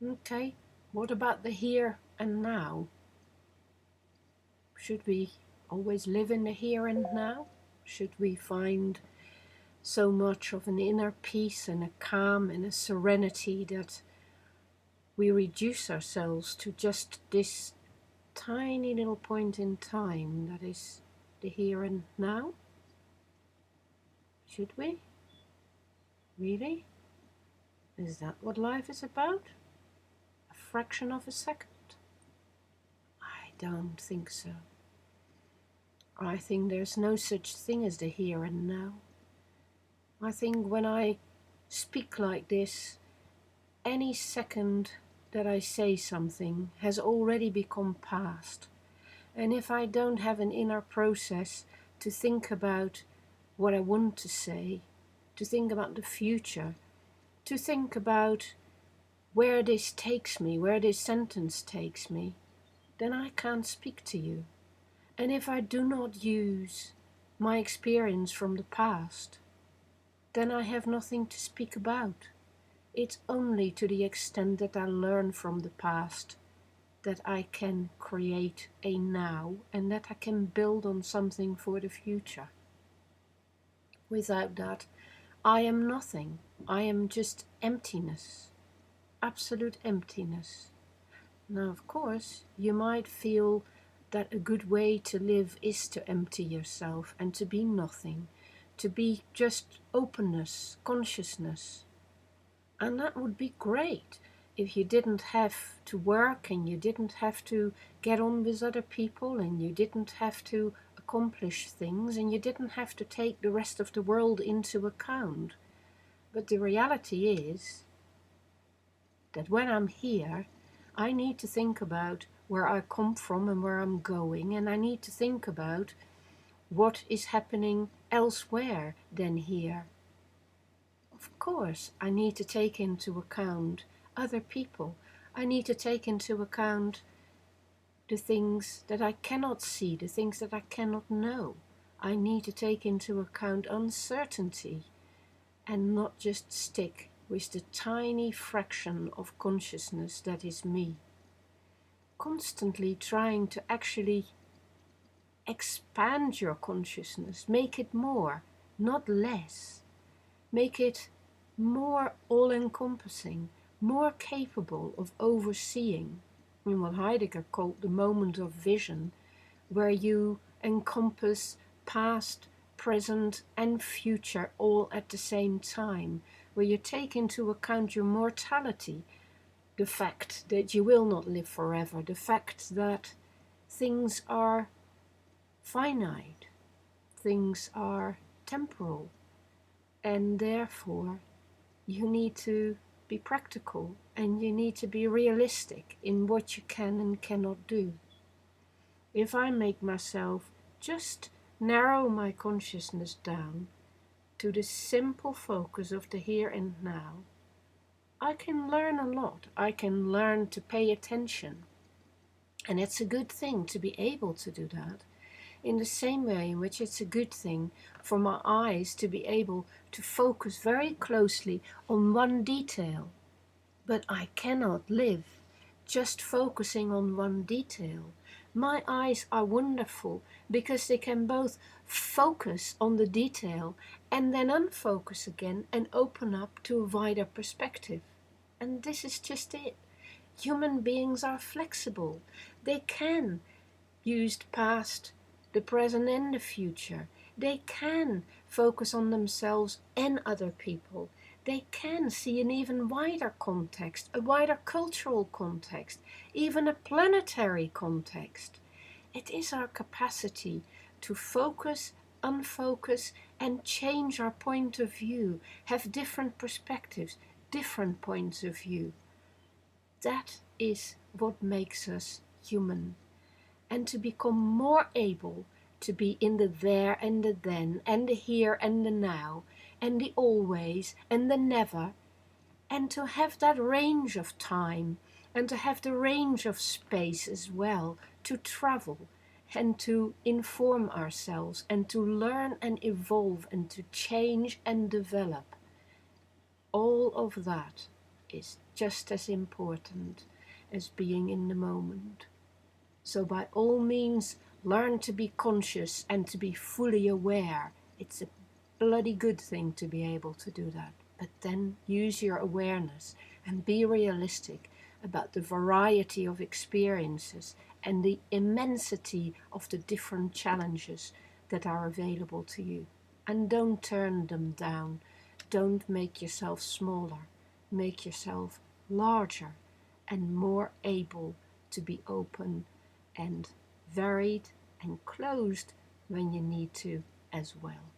Okay, what about the here and now? Should we always live in the here and now? Should we find so much of an inner peace and a calm and a serenity that we reduce ourselves to just this tiny little point in time that is the here and now? Should we? Really? Is that what life is about? A fraction of a second? I don't think so. I think there's no such thing as the here and now. I think when I speak like this, any second that I say something has already become past. And if I don't have an inner process to think about what I want to say, to think about the future, to think about where this takes me, where this sentence takes me, then I can't speak to you. And if I do not use my experience from the past, then I have nothing to speak about. It's only to the extent that I learn from the past that I can create a now and that I can build on something for the future. Without that, I am nothing. I am just emptiness, absolute emptiness. Now, of course, you might feel that a good way to live is to empty yourself and to be nothing, to be just openness, consciousness. And that would be great if you didn't have to work and you didn't have to get on with other people and you didn't have to accomplish things and you didn't have to take the rest of the world into account. But the reality is that when I'm here, I need to think about where I come from and where I'm going, and I need to think about what is happening elsewhere than here. Of course, I need to take into account other people. I need to take into account the things that I cannot see, the things that I cannot know. I need to take into account uncertainty and not just stick with the tiny fraction of consciousness that is me. Constantly trying to actually expand your consciousness, make it more, not less. Make it more all-encompassing, more capable of overseeing, in what Heidegger called the moment of vision, where you encompass past, present and future all at the same time, where you take into account your mortality, the fact that you will not live forever, the fact that things are finite, things are temporal, and therefore you need to be practical and you need to be realistic in what you can and cannot do. If I make myself just narrow my consciousness down to the simple focus of the here and now, I can learn a lot. I can learn to pay attention. And it's a good thing to be able to do that, in the same way in which it's a good thing for my eyes to be able to focus very closely on one detail. But I cannot live just focusing on one detail. My eyes are wonderful because they can both focus on the detail and then unfocus again and open up to a wider perspective. And this is just it. Human beings are flexible. They can use the past, the present and the future. They can focus on themselves and other people. They can see an even wider context, a wider cultural context, even a planetary context. It is our capacity to focus, unfocus, and change our point of view, have different perspectives, different points of view. That is what makes us human. And to become more able to be in the there and the then, and the here and the now, and the always and the never, and to have that range of time, and to have the range of space as well, to travel, and to inform ourselves, and to learn and evolve, and to change and develop. All of that is just as important as being in the moment. So by all means, learn to be conscious and to be fully aware. It's a bloody good thing to be able to do that. But then use your awareness and be realistic about the variety of experiences and the immensity of the different challenges that are available to you. And don't turn them down. Don't make yourself smaller. Make yourself larger and more able to be open and varied and closed when you need to as well.